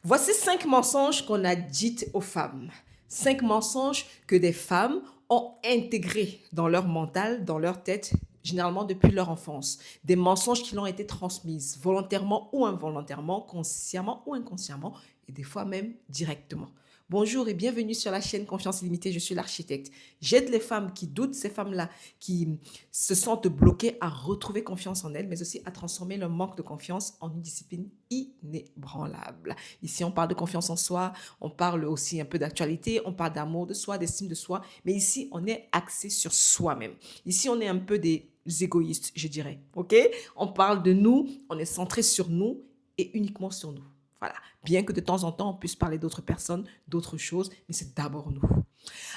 Voici 5 mensonges qu'on a dites aux femmes. 5 mensonges que des femmes ont intégrés dans leur mental, dans leur tête, généralement depuis leur enfance. Des mensonges qui leur ont été transmis volontairement ou involontairement, consciemment ou inconsciemment, et des fois même directement. Bonjour et bienvenue sur la chaîne Confiance Illimitée, je suis l'architecte. J'aide les femmes qui doutent, ces femmes-là qui se sentent bloquées à retrouver confiance en elles, mais aussi à transformer leur manque de confiance en une discipline inébranlable. Ici, on parle de confiance en soi, on parle aussi un peu d'actualité, on parle d'amour de soi, d'estime de soi, mais ici, on est axé sur soi-même. Ici, on est un peu des égoïstes, je dirais, ok? On parle de nous, on est centré sur nous et uniquement sur nous. Voilà. Bien que de temps en temps, on puisse parler d'autres personnes, d'autres choses, mais c'est d'abord nous.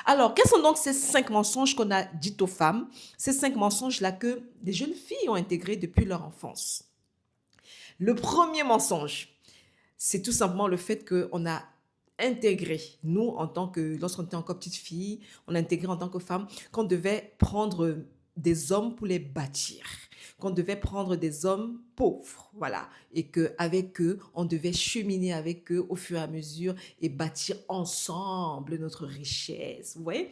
Alors, quels sont donc ces 5 mensonges qu'on a dit aux femmes? Ces 5 mensonges-là que les jeunes filles ont intégrés depuis leur enfance. Le premier mensonge, c'est tout simplement le fait qu'on a intégré, nous, en tant que, lorsqu'on était encore petite fille, on a intégré en tant que femme qu'on devait prendre des hommes pour les bâtir, qu'on devait prendre des hommes pauvres, voilà, et qu'avec eux, on devait cheminer avec eux au fur et à mesure et bâtir ensemble notre richesse, vous voyez?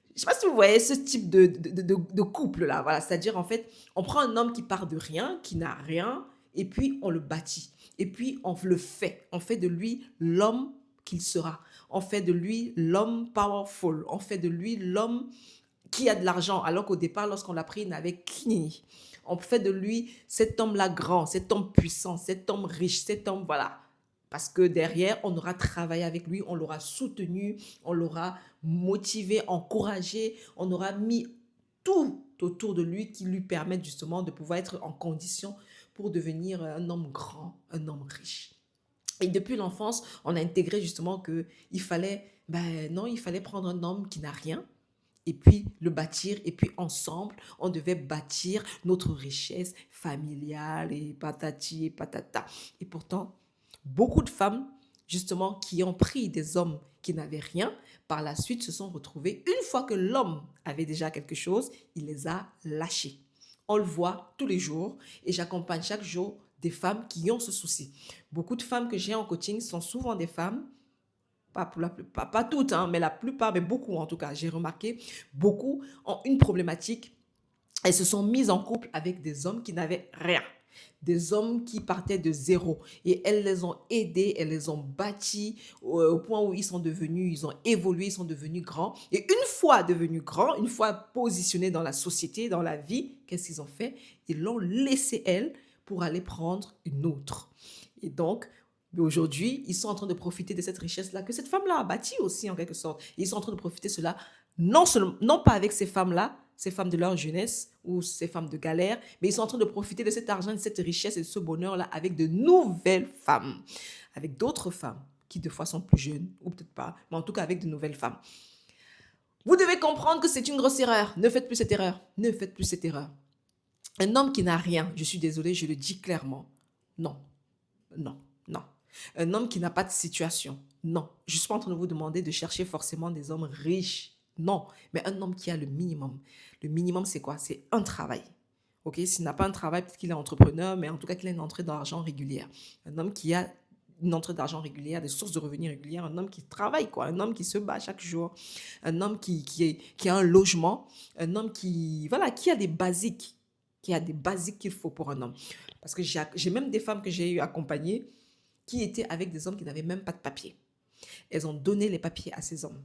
Je ne sais pas si vous voyez ce type de couple-là, voilà, c'est-à-dire en fait, on prend un homme qui part de rien, qui n'a rien, et puis on le bâtit. Et puis on le fait. On fait de lui l'homme qu'il sera. On fait de lui l'homme powerful. On fait de lui l'homme qui a de l'argent, alors qu'au départ, lorsqu'on l'a pris, il n'avait qu'uni. On fait de lui cet homme-là grand, cet homme puissant, cet homme riche, cet homme, voilà. Parce que derrière, on aura travaillé avec lui, on l'aura soutenu, on l'aura motivé, encouragé, on aura mis tout autour de lui qui lui permettent justement de pouvoir être en condition pour devenir un homme grand, un homme riche. Et depuis l'enfance, on a intégré justement qu'il fallait, non, il fallait prendre un homme qui n'a rien, et puis le bâtir, et puis ensemble, on devait bâtir notre richesse familiale, et patati et patata. Et pourtant, beaucoup de femmes, justement, qui ont pris des hommes qui n'avaient rien, par la suite se sont retrouvées, une fois que l'homme avait déjà quelque chose, il les a lâchés. On le voit tous les jours et j'accompagne chaque jour des femmes qui ont ce souci. Beaucoup de femmes que j'ai en coaching sont souvent des femmes, pas pour la plupart, pas toutes, hein, mais la plupart, mais beaucoup en tout cas, j'ai remarqué, beaucoup ont une problématique. Elles se sont mises en couple avec des hommes qui n'avaient rien. Des hommes qui partaient de zéro. Et elles les ont aidés, elles les ont bâtis au point où ils sont devenus, ils ont évolué, ils sont devenus grands. Et une fois devenus grands, une fois positionnés dans la société, dans la vie, qu'est-ce qu'ils ont fait? Ils l'ont laissé elle pour aller prendre une autre. Et donc, aujourd'hui, ils sont en train de profiter de cette richesse-là que cette femme-là a bâtie aussi en quelque sorte. Et ils sont en train de profiter de cela non pas avec ces femmes-là, ces femmes de leur jeunesse ou ces femmes de galère, mais ils sont en train de profiter de cet argent, de cette richesse et de ce bonheur-là avec de nouvelles femmes, avec d'autres femmes qui de fois sont plus jeunes, ou peut-être pas, mais en tout cas avec de nouvelles femmes. Vous devez comprendre que c'est une grosse erreur. Ne faites plus cette erreur. Ne faites plus cette erreur. Un homme qui n'a rien, je suis désolée, je le dis clairement, non, non, non. Un homme qui n'a pas de situation, non. Je ne suis pas en train de vous demander de chercher forcément des hommes riches, non. Mais un homme qui a le minimum. Le minimum, c'est quoi? C'est un travail. Ok, s'il n'a pas un travail, peut-être qu'il est entrepreneur, mais en tout cas qu'il a une entrée d'argent régulière. Un homme qui a une entrée d'argent régulière, des sources de revenus régulières, un homme qui travaille, quoi, un homme qui se bat chaque jour, un homme qui a un logement, un homme voilà, qui a des basiques, qu'il faut pour un homme. Parce que j'ai même des femmes que j'ai eu accompagnées qui étaient avec des hommes qui n'avaient même pas de papier. Elles ont donné les papiers à ces hommes.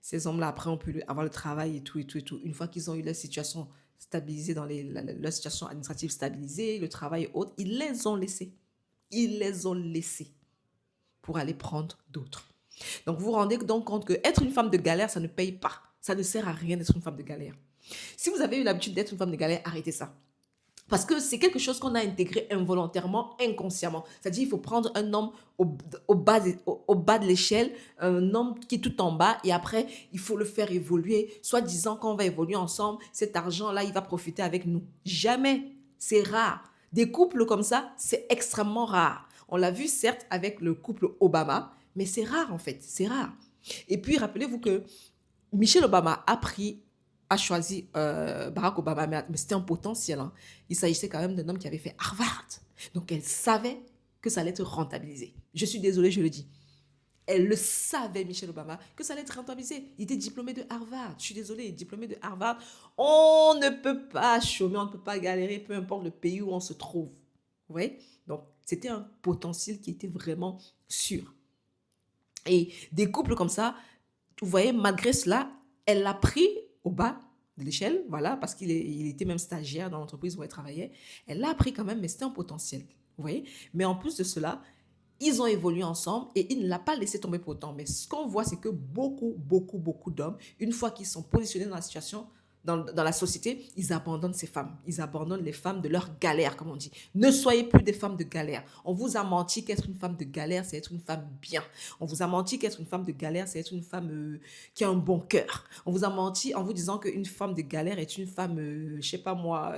Ces hommes-là, après, ont pu avoir le travail et tout, et tout, et tout. Une fois qu'ils ont eu leur situation stabilisée, leur situation administrative stabilisée, le travail et autres, ils les ont laissés. Ils les ont laissés pour aller prendre d'autres. Donc, vous vous rendez donc compte que être une femme de galère, ça ne paye pas. Ça ne sert à rien d'être une femme de galère. Si vous avez eu l'habitude d'être une femme de galère, arrêtez ça. Parce que c'est quelque chose qu'on a intégré involontairement, inconsciemment. C'est-à-dire qu'il faut prendre un homme au bas de l'échelle, un homme qui est tout en bas, et après, il faut le faire évoluer, soit disant qu'on va évoluer ensemble, cet argent-là, il va profiter avec nous. Jamais. C'est rare. Des couples comme ça, c'est extrêmement rare. On l'a vu, certes, avec le couple Obama, mais c'est rare en fait, c'est rare. Et puis, rappelez-vous que Michelle Obama a choisi Barack Obama, mais c'était un potentiel. Hein. Il s'agissait quand même d'un homme qui avait fait Harvard. Donc, elle savait que ça allait être rentabilisé. Je suis désolée, je le dis. Elle le savait, Michelle Obama, que ça allait être rentabilisé. Il était diplômé de Harvard. Je suis désolée, diplômé de Harvard. On ne peut pas chômer, on ne peut pas galérer, peu importe le pays où on se trouve. Vous voyez? Donc, c'était un potentiel qui était vraiment sûr. Et des couples comme ça, vous voyez, malgré cela, elle l'a pris au bas de l'échelle, voilà, parce il était même stagiaire dans l'entreprise où elle travaillait. Elle l'a pris quand même, mais c'était un potentiel. Vous voyez? Mais en plus de cela, ils ont évolué ensemble et il ne l'a pas laissé tomber pour autant. Mais ce qu'on voit, c'est que beaucoup d'hommes, une fois qu'ils sont positionnés dans la situation, dans la société, ils abandonnent ces femmes. Ils abandonnent les femmes de leur galère, comme on dit. Ne soyez plus des femmes de galère. On vous a menti qu'être une femme de galère, c'est être une femme bien. On vous a menti qu'être une femme de galère, c'est être une femme qui a un bon cœur. On vous a menti en vous disant qu'une femme de galère est une femme, je sais pas moi,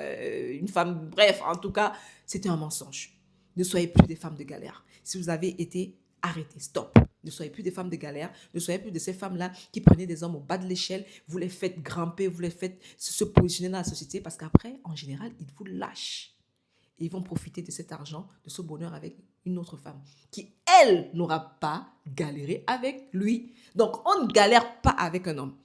une femme, bref, en tout cas, c'était un mensonge. Ne soyez plus des femmes de galère. Si vous avez été arrêtez, stop. Ne soyez plus des femmes de galère, ne soyez plus de ces femmes-là qui prenaient des hommes au bas de l'échelle, vous les faites grimper, vous les faites se positionner dans la société parce qu'après, en général, ils vous lâchent. Et ils vont profiter de cet argent, de ce bonheur avec une autre femme qui, elle, n'aura pas galéré avec lui. Donc, on ne galère pas avec un homme.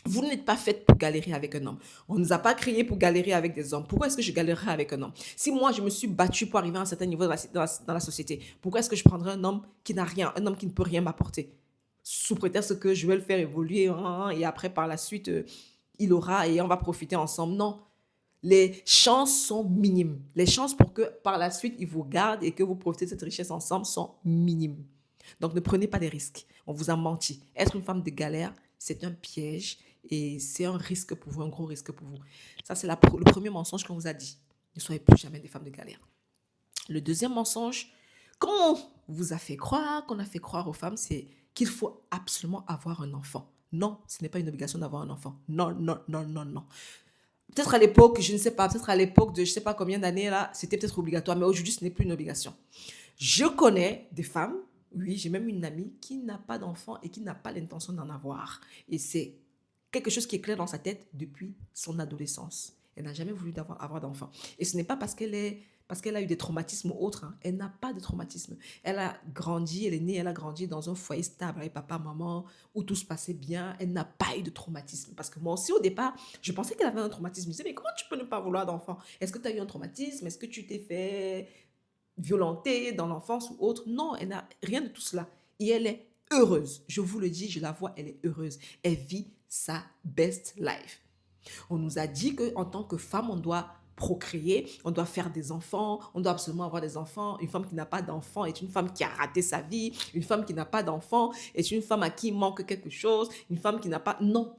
Vous n'êtes pas faite pour galérer avec un homme. On ne nous a pas créé pour galérer avec des hommes. Pourquoi est-ce que je galérerais avec un homme? Si moi, je me suis battue pour arriver à un certain niveau dans la société, pourquoi est-ce que je prendrais un homme qui n'a rien, un homme qui ne peut rien m'apporter? Sous prétexte que je vais le faire évoluer et après, par la suite, il aura et on va profiter ensemble. Non. Les chances sont minimes. Les chances pour que par la suite, il vous garde et que vous profitez de cette richesse ensemble sont minimes. Donc, ne prenez pas des risques. On vous a menti. Être une femme de galère, c'est un piège et c'est un risque pour vous, un gros risque pour vous. Ça, c'est le premier mensonge qu'on vous a dit. Ne soyez plus jamais des femmes de galère. Le deuxième mensonge qu'on vous a fait croire, qu'on a fait croire aux femmes, c'est qu'il faut absolument avoir un enfant. Non, ce n'est pas une obligation d'avoir un enfant. Non, non, non, non, non. Peut-être à l'époque, je ne sais pas, peut-être à l'époque de je ne sais pas combien d'années, là, c'était peut-être obligatoire, mais aujourd'hui, ce n'est plus une obligation. Je connais des femmes, oui, j'ai même une amie qui n'a pas d'enfant et qui n'a pas l'intention d'en avoir. Et c'est quelque chose qui est clair dans sa tête depuis son adolescence. Elle n'a jamais voulu avoir d'enfant. Et ce n'est pas parce qu'elle a eu des traumatismes ou autres. Hein. Elle n'a pas de traumatisme. Elle a grandi, elle est née, elle a grandi dans un foyer stable avec papa, maman, où tout se passait bien. Elle n'a pas eu de traumatisme. Parce que moi aussi, au départ, je pensais qu'elle avait un traumatisme. Je me disais, mais comment tu peux ne pas vouloir d'enfant? Est-ce que tu as eu un traumatisme? Est-ce que tu t'es fait violenter dans l'enfance ou autre? Non, elle n'a rien de tout cela. Et elle est heureuse. Je vous le dis, je la vois, elle est heureuse. Elle vit sa best life. On nous a dit qu'en tant que femme, on doit procréer, on doit faire des enfants, on doit absolument avoir des enfants. Une femme qui n'a pas d'enfant est une femme qui a raté sa vie. Une femme qui n'a pas d'enfant est une femme à qui il manque quelque chose. Une femme qui n'a pas... Non,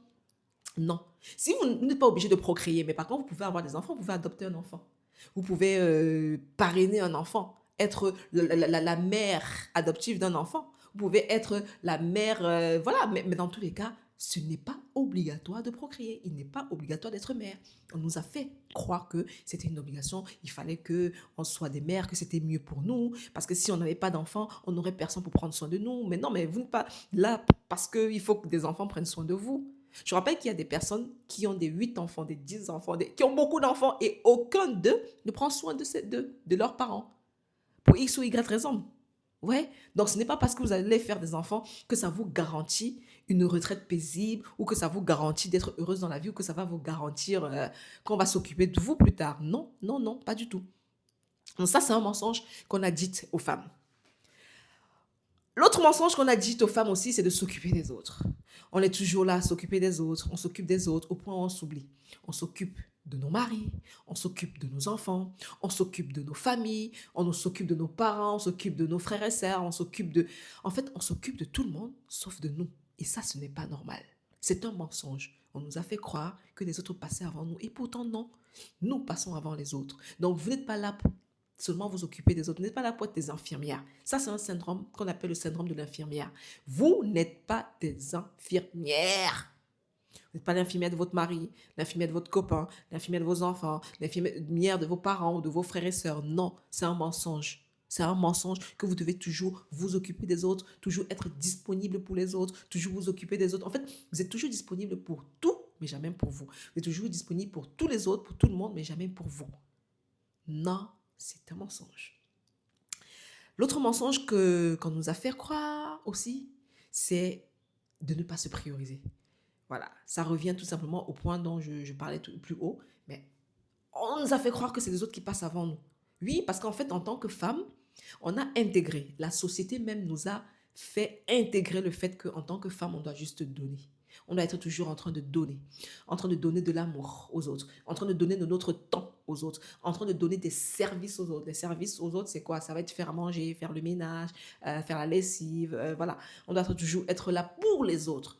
non. Si vous n'êtes pas obligé de procréer, mais par contre, vous pouvez avoir des enfants, vous pouvez adopter un enfant. Vous pouvez parrainer un enfant, être la mère adoptive d'un enfant. Vous pouvez être la mère, voilà, mais dans tous les cas, ce n'est pas obligatoire de procréer. Il n'est pas obligatoire d'être mère. On nous a fait croire que c'était une obligation. Il fallait qu'on soit des mères, que c'était mieux pour nous. Parce que si on n'avait pas d'enfants, on n'aurait personne pour prendre soin de nous. Mais non, mais vous n'êtes pas là parce qu'il faut que des enfants prennent soin de vous. Je rappelle qu'il y a des personnes qui ont des 8 enfants, des 10 enfants, qui ont beaucoup d'enfants et aucun d'eux ne prend soin de leurs parents. Pour X ou Y raison. Ouais. Donc, ce n'est pas parce que vous allez faire des enfants que ça vous garantit une retraite paisible ou que ça vous garantit d'être heureuse dans la vie ou que ça va vous garantir qu'on va s'occuper de vous plus tard. Non, non, non, pas du tout. Donc, ça, c'est un mensonge qu'on a dit aux femmes. L'autre mensonge qu'on a dit aux femmes aussi, c'est de s'occuper des autres. On est toujours là à s'occuper des autres, on s'occupe des autres au point où on s'oublie. On s'occupe de nos maris, on s'occupe de nos enfants, on s'occupe de nos familles, on s'occupe de nos parents, on s'occupe de nos frères et sœurs, on s'occupe de... En fait, on s'occupe de tout le monde sauf de nous. Et ça, ce n'est pas normal. C'est un mensonge. On nous a fait croire que les autres passaient avant nous. Et pourtant, non. Nous passons avant les autres. Donc, vous n'êtes pas là pour seulement vous occuper des autres. Vous n'êtes pas là pour être des infirmières. Ça, c'est un syndrome qu'on appelle le syndrome de l'infirmière. Vous n'êtes pas des infirmières. Vous n'êtes pas l'infirmière de votre mari, l'infirmière de votre copain, l'infirmière de vos enfants, l'infirmière de vos parents ou de vos frères et sœurs. Non, c'est un mensonge. C'est un mensonge que vous devez toujours vous occuper des autres, toujours être disponible pour les autres, toujours vous occuper des autres. En fait, vous êtes toujours disponible pour tout, mais jamais pour vous. Vous êtes toujours disponible pour tous les autres, pour tout le monde, mais jamais pour vous. Non, c'est un mensonge. L'autre mensonge qu'on nous a fait croire aussi, c'est de ne pas se prioriser. Voilà, ça revient tout simplement au point dont je parlais plus haut, mais on nous a fait croire que c'est les autres qui passent avant nous. Oui, parce qu'en fait, en tant que femme, on a intégré, la société même nous a fait intégrer le fait qu'en tant que femme, on doit juste donner. On doit être toujours en train de donner de l'amour aux autres, en train de donner de notre temps aux autres, en train de donner des services aux autres. Les services aux autres, c'est quoi? Ça va être faire à manger, faire le ménage, faire la lessive, voilà. On doit toujours être là pour les autres.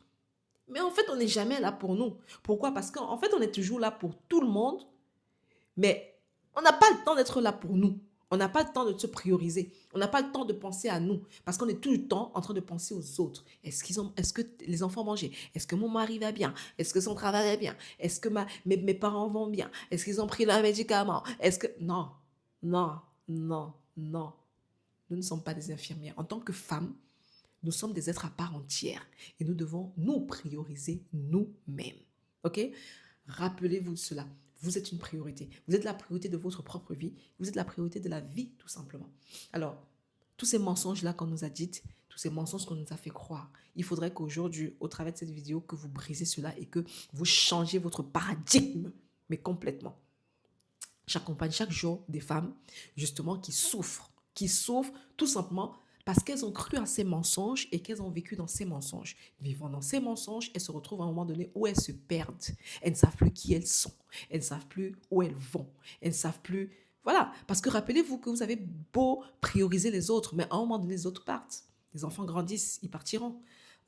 Mais en fait, on n'est jamais là pour nous. Pourquoi? Parce qu'en fait, on est toujours là pour tout le monde, mais on n'a pas le temps d'être là pour nous. On n'a pas le temps de se prioriser. On n'a pas le temps de penser à nous. Parce qu'on est tout le temps en train de penser aux autres. Est-ce que les enfants mangeaient? Est-ce que mon mari va bien? Est-ce que son travail va bien? Est-ce que mes parents vont bien? Est-ce qu'ils ont pris leurs médicaments? Est-ce que... Non, non, non, non. Nous ne sommes pas des infirmières. En tant que femmes, nous sommes des êtres à part entière. Et nous devons nous prioriser nous-mêmes. OK? Rappelez-vous de cela. Vous êtes une priorité. Vous êtes la priorité de votre propre vie. Vous êtes la priorité de la vie, tout simplement. Alors, tous ces mensonges-là qu'on nous a dit, tous ces mensonges qu'on nous a fait croire, il faudrait qu'aujourd'hui, au travers de cette vidéo, que vous brisez cela et que vous changez votre paradigme, mais complètement. J'accompagne chaque jour des femmes, justement, qui souffrent tout simplement parce qu'elles ont cru à ces mensonges et qu'elles ont vécu dans ces mensonges. Vivant dans ces mensonges, elles se retrouvent à un moment donné où elles se perdent. Elles ne savent plus qui elles sont. Elles ne savent plus où elles vont. Elles ne savent plus... Voilà, parce que rappelez-vous que vous avez beau prioriser les autres, mais à un moment donné, les autres partent. Les enfants grandissent, ils partiront.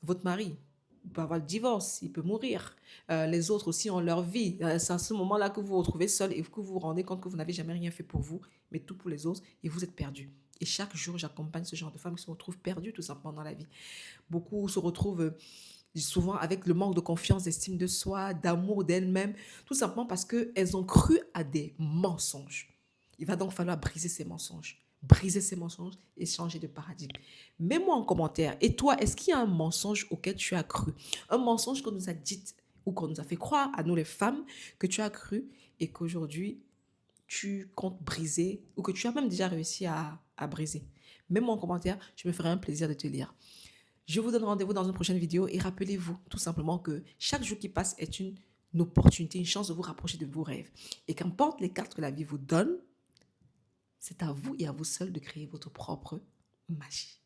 Votre mari, il peut avoir le divorce, il peut mourir. Les autres aussi ont leur vie. C'est à ce moment-là que vous vous retrouvez seul et que vous vous rendez compte que vous n'avez jamais rien fait pour vous, mais tout pour les autres et vous êtes perdu. Et chaque jour, j'accompagne ce genre de femmes qui se retrouvent perdues tout simplement dans la vie. Beaucoup se retrouvent souvent avec le manque de confiance, d'estime de soi, d'amour d'elles-mêmes, tout simplement parce qu'elles ont cru à des mensonges. Il va donc falloir briser ces mensonges. Briser ces mensonges et changer de paradigme. Mets-moi en commentaire. Et toi, est-ce qu'il y a un mensonge auquel tu as cru? Un mensonge qu'on nous a dit ou qu'on nous a fait croire, à nous les femmes, que tu as cru et qu'aujourd'hui, tu comptes briser ou que tu as même déjà réussi à briser. Mets-moi en commentaire, je me ferai un plaisir de te lire. Je vous donne rendez-vous dans une prochaine vidéo et rappelez-vous tout simplement que chaque jour qui passe est une opportunité, une chance de vous rapprocher de vos rêves. Et qu'importe les cartes que la vie vous donne, c'est à vous et à vous seul de créer votre propre magie.